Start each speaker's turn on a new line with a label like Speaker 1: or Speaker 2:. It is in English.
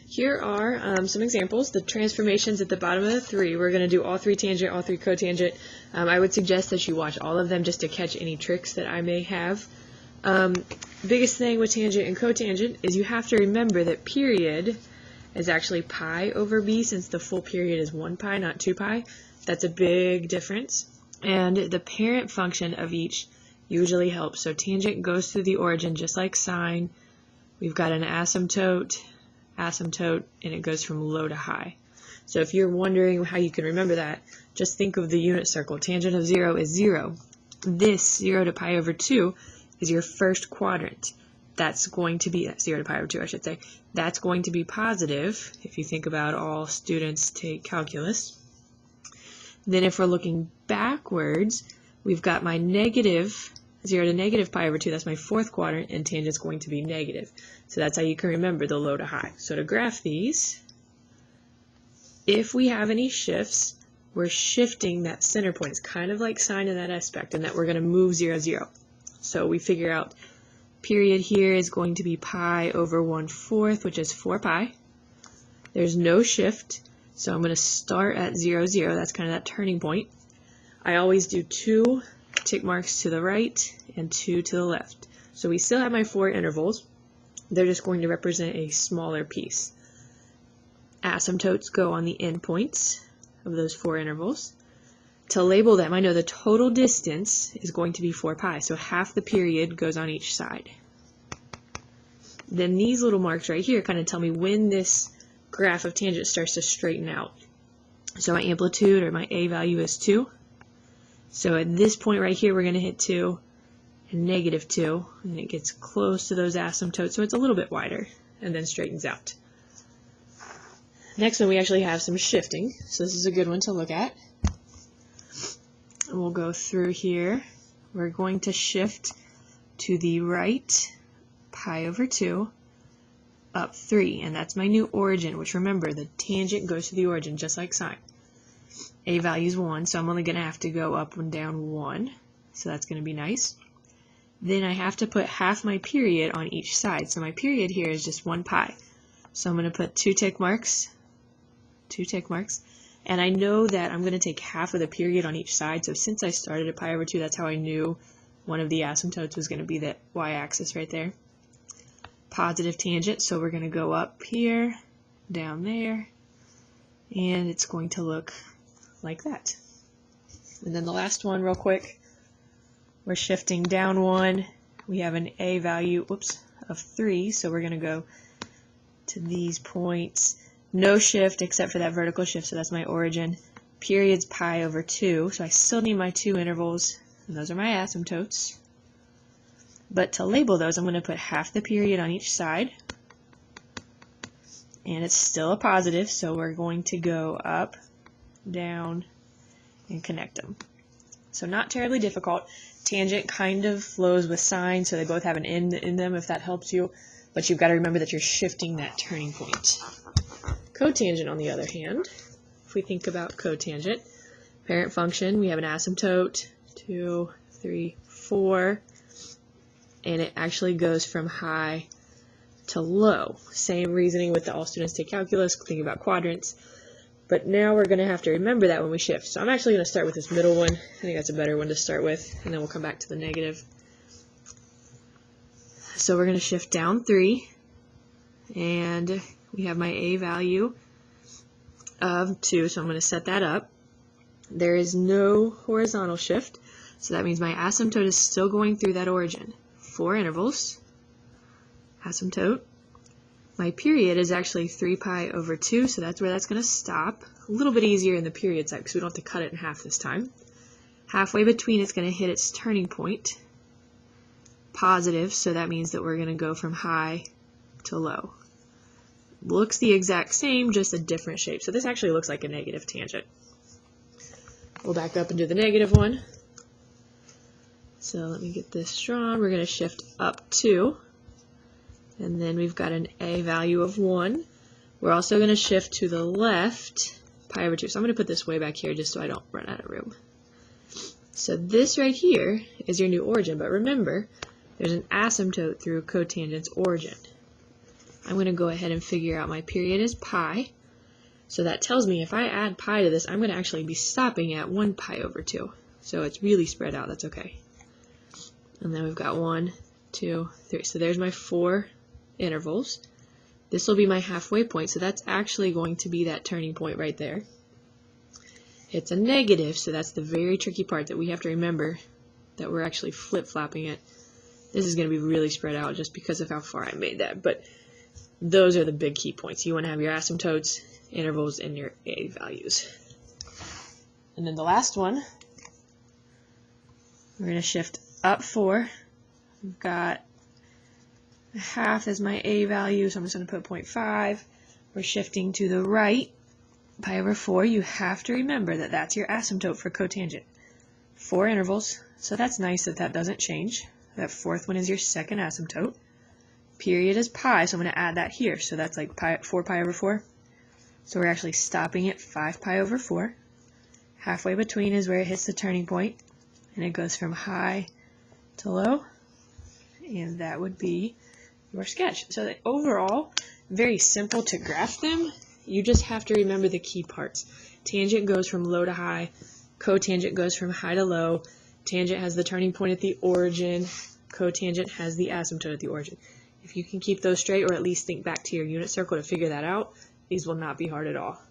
Speaker 1: Here are some examples. The transformations at the bottom of the three. We're going to do all three tangent, all three cotangent. I would suggest that you watch all of them just to catch any tricks that I may have. Biggest thing with tangent and cotangent is you have to remember that period is actually pi over b, since the full period is 1 pi, not 2 pi. That's a big difference. And the parent function of each usually helps. So tangent goes through the origin just like sine. We've got an asymptote, and it goes from low to high. So if you're wondering how you can remember that, just think of the unit circle. Tangent of 0 is 0. This 0 to pi over 2 is your first quadrant. That's going to be 0 to pi over 2, I should say. That's going to be positive if you think about all students take calculus. Then if we're looking backwards, we've got my negative 0 to negative pi over 2, that's my fourth quadrant, and tangent's going to be negative. So that's how you can remember the low to high. So to graph these, if we have any shifts, we're shifting that center point. It's kind of like sine in that aspect, and that we're going to move 0, 0. So we figure out period here is going to be pi over 1/4, which is 4 pi. There's no shift, so I'm going to start at 0, 0. That's kind of that turning point. I always do 2 tick marks to the right and 2 to the left. So we still have my 4 intervals. They're just going to represent a smaller piece. Asymptotes go on the endpoints of those 4 intervals. To label them, I know the total distance is going to be 4 pi, so half the period goes on each side. Then these little marks right here kind of tell me when this graph of tangent starts to straighten out. So my amplitude, or my a value, is 2. So at this point right here, we're going to hit 2 and negative 2, and it gets close to those asymptotes, so it's a little bit wider, and then straightens out. Next one, we actually have some shifting, so this is a good one to look at. And we'll go through here. We're going to shift to the right, pi over 2, up 3, and that's my new origin, which, remember, the tangent goes to the origin, just like sine. A value is 1, so I'm only going to have to go up and down 1, so that's going to be nice. Then I have to put half my period on each side, so my period here is just 1 pi. So I'm going to put 2 tick marks, and I know that I'm going to take half of the period on each side, so since I started at pi over 2, that's how I knew one of the asymptotes was going to be that y-axis right there. Positive tangent, so we're going to go up here, down there, and it's going to look like that. And then the last one real quick, we're shifting down 1. We have an a value, of 3, so we're going to go to these points. No shift except for that vertical shift, so that's my origin. Period's pi over 2, so I still need my 2 intervals, and those are my asymptotes. But to label those, I'm going to put half the period on each side, and it's still a positive, so we're going to go up, down, and connect them. So not terribly difficult. Tangent kind of flows with sine, so they both have an end in them, if that helps you, but you've got to remember that you're shifting that turning point. Cotangent, on the other hand, if we think about cotangent, parent function, we have an asymptote, 2, 3, 4, and it actually goes from high to low. Same reasoning with the all students take calculus, thinking about quadrants, but now we're going to have to remember that when we shift. So I'm actually going to start with this middle one. I think that's a better one to start with, and then we'll come back to the negative. So we're going to shift down 3, and we have my a value of 2, so I'm going to set that up. There is no horizontal shift, so that means my asymptote is still going through that origin. 4 intervals, asymptote. My period is actually 3 pi over 2, so that's where that's going to stop. A little bit easier in the period side because we don't have to cut it in half this time. Halfway between, it's going to hit its turning point. Positive, so that means that we're going to go from high to low. Looks the exact same, just a different shape. So this actually looks like a negative tangent. We'll back up and do the negative one. So let me get this drawn. We're going to shift up 2, and then we've got an a value of 1. We're also going to shift to the left, pi over 2. So I'm going to put this way back here just so I don't run out of room. So this right here is your new origin, but remember, there's an asymptote through cotangent's origin. I'm going to go ahead and figure out my period is pi. So that tells me if I add pi to this, I'm going to actually be stopping at 1 pi over 2. So it's really spread out. That's okay. And then we've got 1, 2, 3. So there's my 4 intervals. This will be my halfway point. So that's actually going to be that turning point right there. It's a negative, so that's the very tricky part that we have to remember, that we're actually flip-flopping it. This is going to be really spread out just because of how far I made that. But those are the big key points. You want to have your asymptotes, intervals, and your A values. And then the last one, we're going to shift up 4. We've got a half as my A value, so I'm just going to put 0.5. We're shifting to the right, pi over 4. You have to remember that that's your asymptote for cotangent. 4 intervals, so that's nice that that doesn't change. That fourth one is your second asymptote. Period is pi, so I'm going to add that here. So that's like 4 pi over 4. So we're actually stopping at 5 pi over 4. Halfway between is where it hits the turning point, and it goes from high to low, and that would be your sketch. So that overall, very simple to graph them. You just have to remember the key parts. Tangent goes from low to high. Cotangent goes from high to low. Tangent has the turning point at the origin. Cotangent has the asymptote at the origin. If you can keep those straight, or at least think back to your unit circle to figure that out, these will not be hard at all.